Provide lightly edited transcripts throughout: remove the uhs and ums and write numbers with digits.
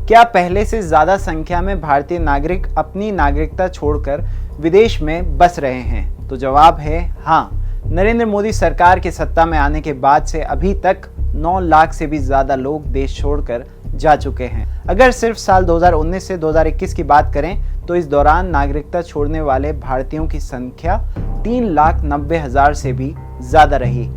क्या पहले से ज़्यादा संख्या में भारतीय नागरिक अपनी नागरिकता छोड़कर विदेश में बस रहे हैं? तो जवाब है हाँ। नरेंद्र मोदी सरकार के सत्ता में आने के बाद से अभी तक 9 लाख से भी ज़्यादा लोग देश छोड़कर जा चुके हैं। अगर सिर्फ साल 2019 से 2021 की बात करें तो इस दौरान नागरिकता छोड़ने वाले भारतीयों की संख्या 3,90,000 से भी ज़्यादा रही।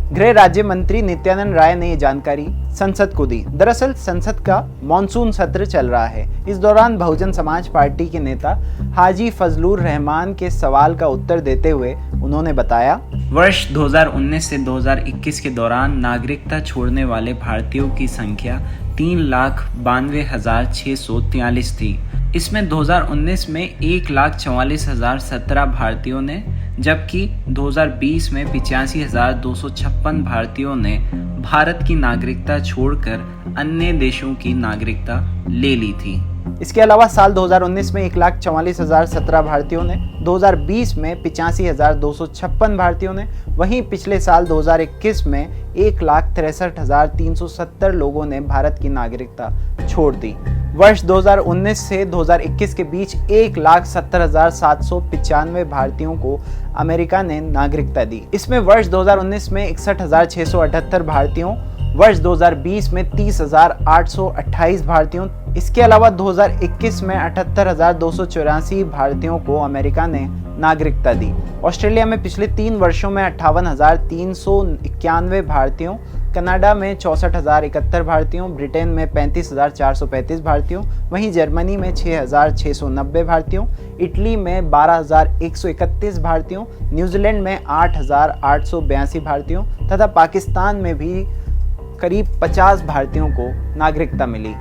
गृह राज्य मंत्री नित्यानंद राय ने ये जानकारी संसद को दी। दरअसल संसद का मॉनसून सत्र चल रहा है। इस दौरान बहुजन समाज पार्टी के नेता हाजी फजलुर रहमान के सवाल का उत्तर देते हुए उन्होंने बताया, वर्ष 2019 से 2021 के दौरान नागरिकता छोड़ने वाले भारतीयों की संख्या 3,92,643 थी। इसमें 2019 में 1,44,017 भारतीयों ने, जबकि 2020 में 85,256 भारतीयों ने भारत की नागरिकता छोड़कर अन्य देशों की नागरिकता ले ली थी। इसके अलावा साल 2019 में 1,44,017 भारतीयों ने, 2020 में 85,256 भारतीयों ने, वहीं पिछले साल 2021 में 1,63,370 लोगों ने भारत की नागरिकता छोड़ दी। वर्ष 2019 से 2021 के बीच 1,70,795 भारतीयों को अमेरिका ने नागरिकता दी। इसमें वर्ष 2019 में 61,678 भारतीयों, वर्ष 2020 में 30,828 भारतीयों, इसके अलावा 2021 में 78,284 भारतीयों को अमेरिका ने नागरिकता दी। ऑस्ट्रेलिया में पिछले 3 वर्षों में 58,391 भारतीयों, कनाडा में 64,071 भारतीयों, ब्रिटेन में 35,435 भारतीयों, वहीं जर्मनी में 6,690 भारतीयों, इटली में 12,131 भारतीयों, न्यूजीलैंड में 8,882 भारतीयों तथा पाकिस्तान में भी करीब 50 भारतीयों को नागरिकता मिली।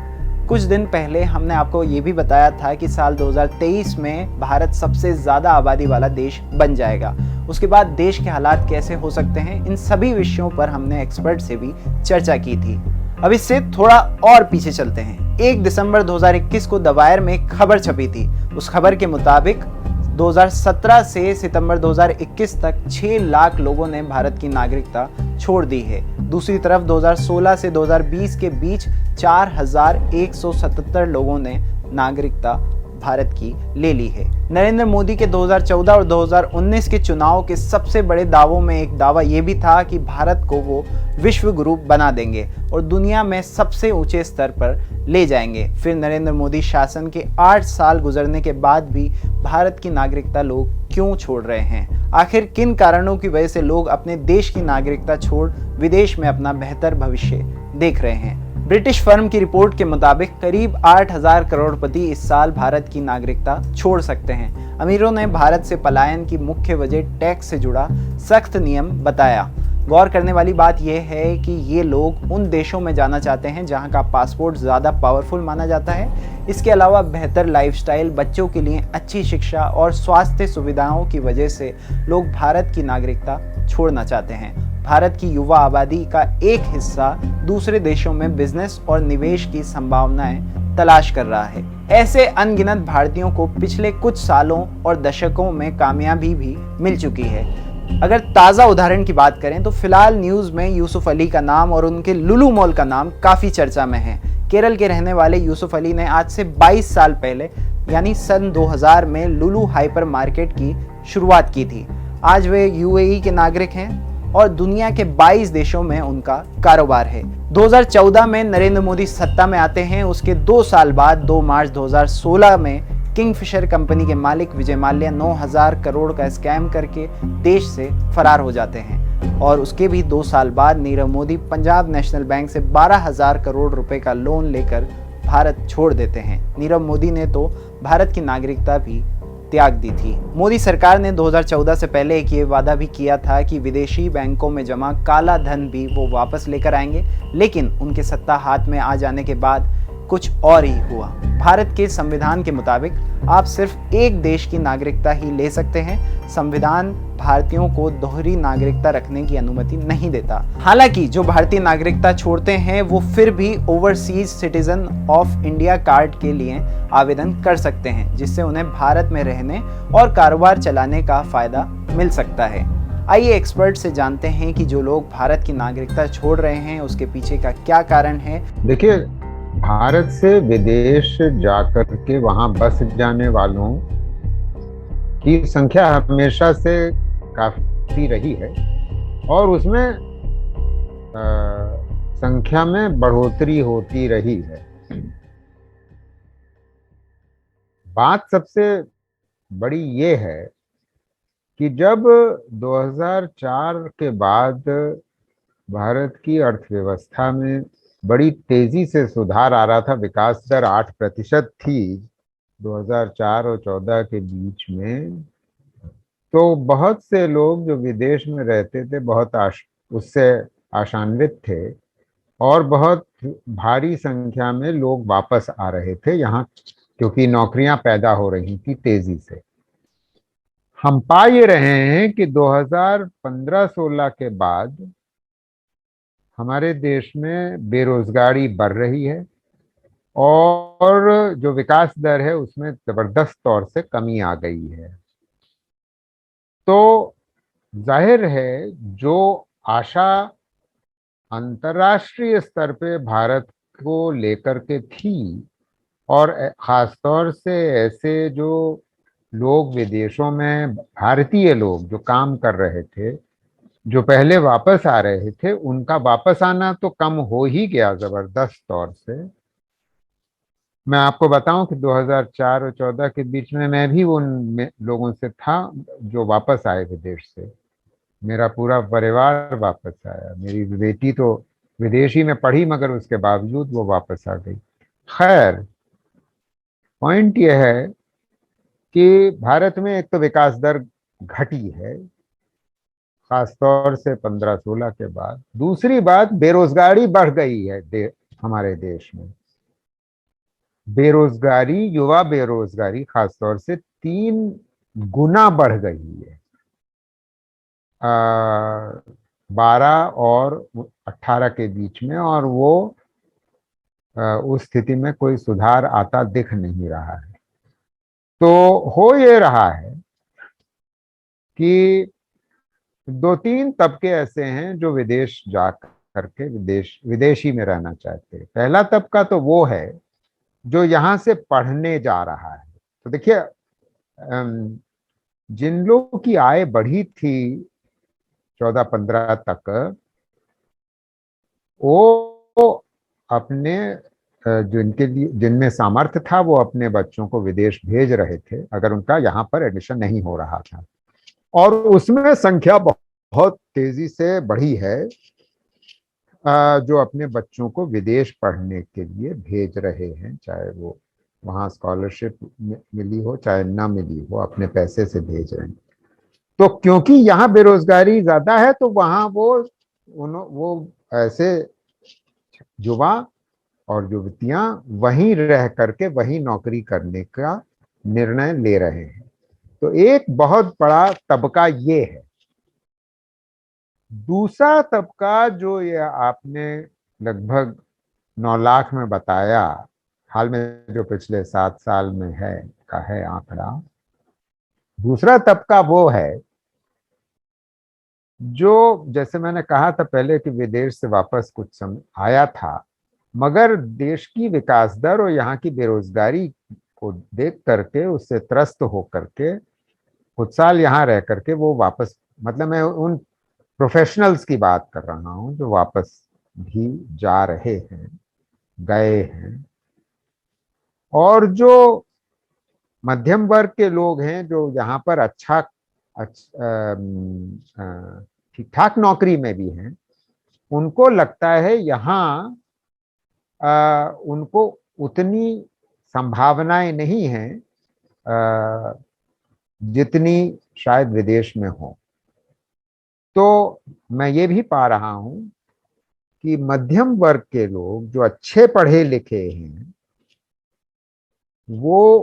कुछ दिन पहले हमने आपको ये भी बताया था कि साल 2023 में भारत सबसे ज़्यादा आबादी वाला देश बन जाएगा। उसके बाद देश के हालात कैसे हो सकते हैं, इन सभी विषयों पर हमने एक्सपर्ट से भी चर्चा की थी। अब इससे थोड़ा और पीछे चलते हैं। 1 दिसंबर 2021 को द वायर में एक खबर छपी थी। उस खबर के मुताबिक 2017 से सितंबर 2021 तक 6 लाख लोगों ने भारत की नागरिकता छोड़ दी है। दूसरी तरफ 2016 से 2020 के बीच 4,177 लोगों ने नागरिकता भारत की ले ली है। नरेंद्र मोदी के 2014 और 2019 के चुनाव के सबसे बड़े दावों में एक दावा ये भी था कि भारत को वो विश्व गुरु बना देंगे और दुनिया में सबसे ऊंचे स्तर पर ले जाएंगे। फिर नरेंद्र मोदी शासन के 8 साल गुजरने के बाद भी भारत की नागरिकता लोग क्यों छोड़ रहे हैं? आखिर किन कारणों की वजह से लोग अपने देश की नागरिकता छोड़ विदेश में अपना बेहतर भविष्य देख रहे हैं? ब्रिटिश फर्म की रिपोर्ट के मुताबिक करीब 8,000 करोड़पति इस साल भारत की नागरिकता छोड़ सकते हैं। अमीरों ने भारत से पलायन की मुख्य वजह टैक्स से जुड़ा सख्त नियम बताया। गौर करने वाली बात यह है कि ये लोग उन देशों में जाना चाहते हैं जहां का पासपोर्ट ज़्यादा पावरफुल माना जाता है। इसके अलावा बेहतर लाइफस्टाइल, बच्चों के लिए अच्छी शिक्षा और स्वास्थ्य सुविधाओं की वजह से लोग भारत की नागरिकता छोड़ना चाहते हैं। भारत की युवा आबादी का एक हिस्सा दूसरे देशों में बिजनेस और निवेश की संभावनाएं तलाश कर रहा है। ऐसे अनगिनत भारतीयों को पिछले कुछ सालों और दशकों में कामयाबी भी मिल चुकी है। अगर ताज़ा उदाहरण की बात करें तो फिलहाल न्यूज़ में यूसुफ अली का नाम और उनके लुलु मॉल का नाम काफ़ी चर्चा में है। केरल के रहने वाले यूसुफ अली ने आज से 22 साल पहले यानी सन 2000 में लुलु हाइपर मार्केट की शुरुआत की थी। आज वे यूएई के नागरिक हैं और दुनिया के 22 देशों में उनका कारोबार है। 2014 में नरेंद्र मोदी सत्ता में आते हैं। उसके 2 साल बाद 2 मार्च 2016 में किंगफिशर कंपनी के मालिक विजय माल्या 9,000 करोड़ का स्कैम करके देश से फरार हो जाते हैं और उसके भी 2 साल बाद नीरव मोदी पंजाब नेशनल बैंक से 12,000 करोड़ रुपए का लोन लेकर भारत छोड़ देते हैं। नीरव मोदी ने तो भारत की नागरिकता भी त्याग दी थी। मोदी सरकार ने 2014 से पहले एक ये वादा भी किया था कि विदेशी बैंकों में जमा काला धन भी वो वापस लेकर आएंगे, लेकिन उनके सत्ता हाथ में आ जाने के बाद कुछ और ही हुआ। भारत के संविधान के मुताबिक आप सिर्फ एक देश की नागरिकता ही ले सकते हैं। संविधान भारतीयों को दोहरी नागरिकता रखने की अनुमति नहीं देता। हालांकि जो भारतीय नागरिकता छोड़ते हैं वो फिर भी overseas citizen of India card के लिए आवेदन कर सकते हैं, जिससे उन्हें भारत में रहने और कारोबार चलाने का फायदा मिल सकता है। आइए एक्सपर्ट से जानते हैं कि जो लोग भारत की नागरिकता छोड़ रहे हैं उसके पीछे का क्या कारण है। देखिए, भारत से विदेश जाकर के वहां बस जाने वालों की संख्या हमेशा से काफी रही है और उसमें संख्या में बढ़ोतरी होती रही है। बात सबसे बड़ी ये है कि जब 2004 के बाद भारत की अर्थव्यवस्था में बड़ी तेजी से सुधार आ रहा था, विकास दर 8% थी 2004 और 14 के बीच में, तो बहुत से लोग जो विदेश में रहते थे बहुत उससे आशान्वित थे और बहुत भारी संख्या में लोग वापस आ रहे थे यहाँ, क्योंकि नौकरियां पैदा हो रही थी तेजी से। हम पा ये रहे हैं कि 2015-16 के बाद हमारे देश में बेरोजगारी बढ़ रही है और जो विकास दर है उसमें जबरदस्त तौर से कमी आ गई है। तो जाहिर है जो आशा अंतर्राष्ट्रीय स्तर पे भारत को लेकर के थी और खासतौर से ऐसे जो लोग विदेशों में, भारतीय लोग जो काम कर रहे थे, जो पहले वापस आ रहे थे, उनका वापस आना तो कम हो ही गया जबरदस्त तौर से। मैं आपको बताऊं कि 2004 और 14 के बीच में मैं भी उन लोगों से था जो वापस आए विदेश से। मेरा पूरा परिवार वापस आया। मेरी बेटी तो विदेशी में पढ़ी मगर उसके बावजूद वो वापस आ गई। खैर, पॉइंट यह है कि भारत में एक तो विकास दर घटी है खासतौर से 15-16 के बाद। दूसरी बात, बेरोजगारी बढ़ गई है हमारे देश में। बेरोजगारी, युवा बेरोजगारी खासतौर से 3 गुना बढ़ गई है 12 और 18 के बीच में, और वो उस स्थिति में कोई सुधार आता दिख नहीं रहा है। तो हो ये रहा है कि 2-3 तबके ऐसे हैं जो विदेश जा करके विदेशी में रहना चाहते हैं। पहला तबका तो वो है जो यहाँ से पढ़ने जा रहा है। तो देखिए, जिन लोगों की आय बढ़ी थी 14-15 तक, वो अपने जिनके लिए, जिनमें सामर्थ्य था, वो अपने बच्चों को विदेश भेज रहे थे अगर उनका यहाँ पर एडमिशन नहीं हो रहा था। और उसमें संख्या बहुत तेजी से बढ़ी है जो अपने बच्चों को विदेश पढ़ने के लिए भेज रहे हैं, चाहे वो वहाँ स्कॉलरशिप मिली हो चाहे ना मिली हो, अपने पैसे से भेज रहे हैं। तो क्योंकि यहाँ बेरोजगारी ज्यादा है तो वहाँ वो ऐसे युवा और युवतियां वहीं रह करके वहीं नौकरी करने का निर्णय ले रहे हैं। तो एक बहुत बड़ा तबका ये है। दूसरा तबका जो ये आपने लगभग 9 लाख में बताया, हाल में जो पिछले 7 साल में है का है आंकड़ा, दूसरा तबका वो है जो, जैसे मैंने कहा था पहले कि विदेश से वापस कुछ समय आया था, मगर देश की विकास दर और यहाँ की बेरोजगारी को देख करके उससे त्रस्त हो करके कुछ साल यहाँ रह करके वो वापस, मतलब मैं उन प्रोफेशनल्स की बात कर रहा हूँ जो वापस भी जा रहे हैं, गए हैं। और जो मध्यम वर्ग के लोग हैं जो यहाँ पर ठीक ठाक नौकरी में भी हैं, उनको लगता है यहाँ उनको उतनी संभावनाएं नहीं हैं जितनी शायद विदेश में हो। तो मैं ये भी पा रहा हूं कि मध्यम वर्ग के लोग जो अच्छे पढ़े लिखे हैं, वो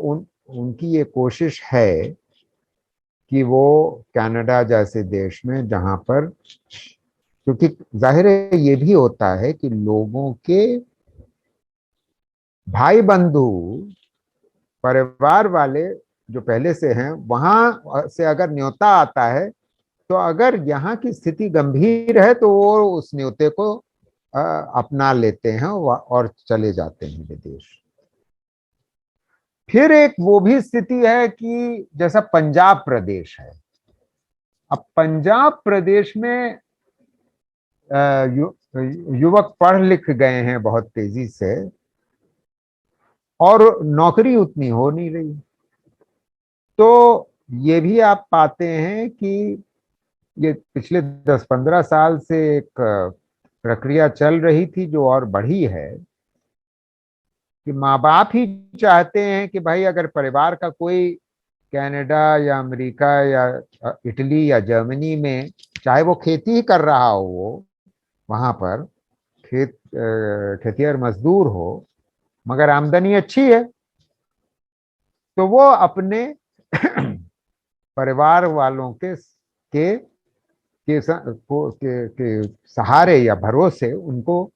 उनकी ये कोशिश है कि वो कनाडा जैसे देश में, जहां पर, क्योंकि जाहिर है ये भी होता है कि लोगों के भाई बंधु, परिवार वाले जो पहले से हैं, वहां से अगर न्योता आता है तो अगर यहाँ की स्थिति गंभीर है तो वो उस न्योते को अपना लेते हैं और चले जाते हैं विदेश। फिर एक वो भी स्थिति है कि जैसा पंजाब प्रदेश है, अब पंजाब प्रदेश में युवक पढ़ लिख गए हैं बहुत तेजी से और नौकरी उतनी हो नहीं रही। तो ये भी आप पाते हैं कि ये पिछले 10-15 साल से एक प्रक्रिया चल रही थी जो और बढ़ी है कि माँ बाप ही चाहते हैं कि भाई अगर परिवार का कोई कनाडा या अमेरिका या इटली या जर्मनी में, चाहे वो खेती ही कर रहा हो, वो वहां पर खेतिहर मजदूर हो, मगर आमदनी अच्छी है, तो वो अपने परिवार वालों के सहारे या भरोसे उनको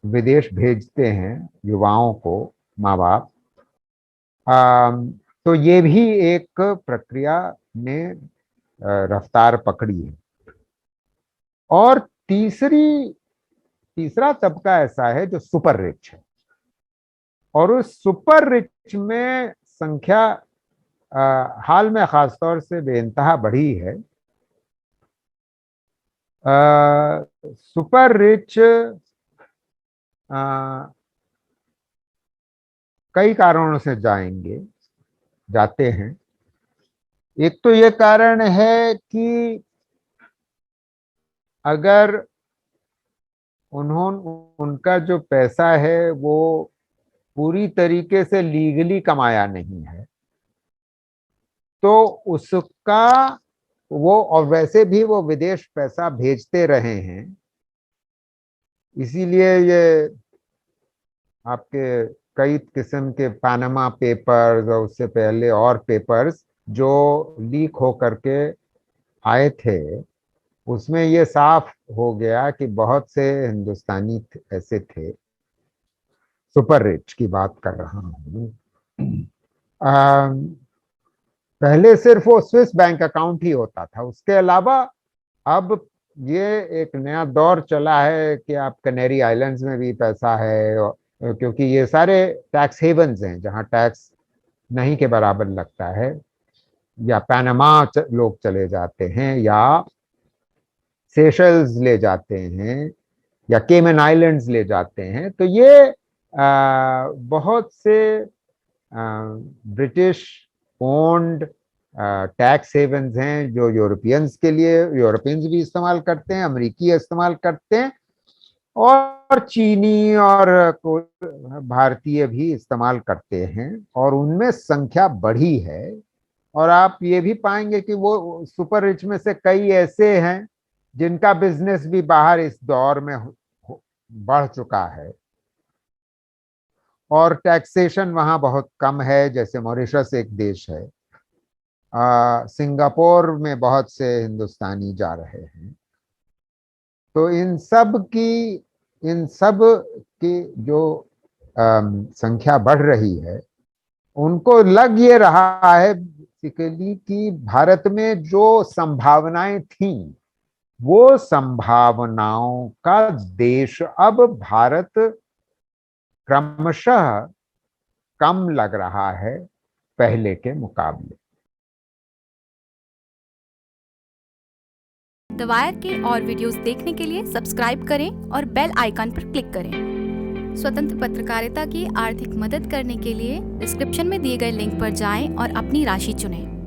विदेश भेजते हैं युवाओं को माँ बाप। तो ये भी एक प्रक्रिया ने रफ्तार पकड़ी है। और तीसरा तबका ऐसा है जो सुपर रिच है, और उस सुपर रिच में संख्या हाल में खासतौर से बेइंतहा बढ़ी है। सुपर रिच कई कारणों से जाते हैं। एक तो ये कारण है कि अगर उनका जो पैसा है वो पूरी तरीके से लीगली कमाया नहीं है, तो उसका वो, और वैसे भी वो विदेश पैसा भेजते रहे हैं, इसीलिए ये आपके कई किस्म के पानामा पेपर्स और उससे पहले और पेपर्स जो लीक हो करके आए थे, उसमें ये साफ हो गया कि बहुत से हिंदुस्तानी ऐसे थे, सुपर रिच की बात कर रहा हूँ, पहले सिर्फ वो स्विस बैंक अकाउंट ही होता था। उसके अलावा अब ये एक नया दौर चला है कि आप कनेरी आइलैंड्स में भी पैसा है, क्योंकि ये सारे टैक्स हेवन्स हैं जहां टैक्स नहीं के बराबर लगता है, या पैनामा लोग चले जाते हैं, या सेशल्स ले जाते हैं, या केमन आइलैंड्स ले जाते हैं। तो ये बहुत से ब्रिटिश ओन्ड टैक्स हेवन्स हैं जो यूरोपियंस भी इस्तेमाल करते हैं, अमेरिकी इस्तेमाल करते हैं, और चीनी और भारतीय भी इस्तेमाल करते हैं, और उनमें संख्या बढ़ी है। और आप ये भी पाएंगे कि वो सुपर रिच में से कई ऐसे हैं जिनका बिजनेस भी बाहर इस दौर में बढ़ चुका है, और टैक्सेशन वहां बहुत कम है। जैसे मॉरिशस एक देश है, सिंगापुर में बहुत से हिंदुस्तानी जा रहे हैं। तो इन सब की जो संख्या बढ़ रही है, उनको लग ये रहा है बेसिकली कि भारत में जो संभावनाएं थी, वो संभावनाओं का देश अब भारत क्रमशः कम लग रहा है पहले के मुकाबले। द वायर के और वीडियोस देखने के लिए सब्सक्राइब करें और बेल आइकन पर क्लिक करें। स्वतंत्र पत्रकारिता की आर्थिक मदद करने के लिए डिस्क्रिप्शन में दिए गए लिंक पर जाएं और अपनी राशि चुनें।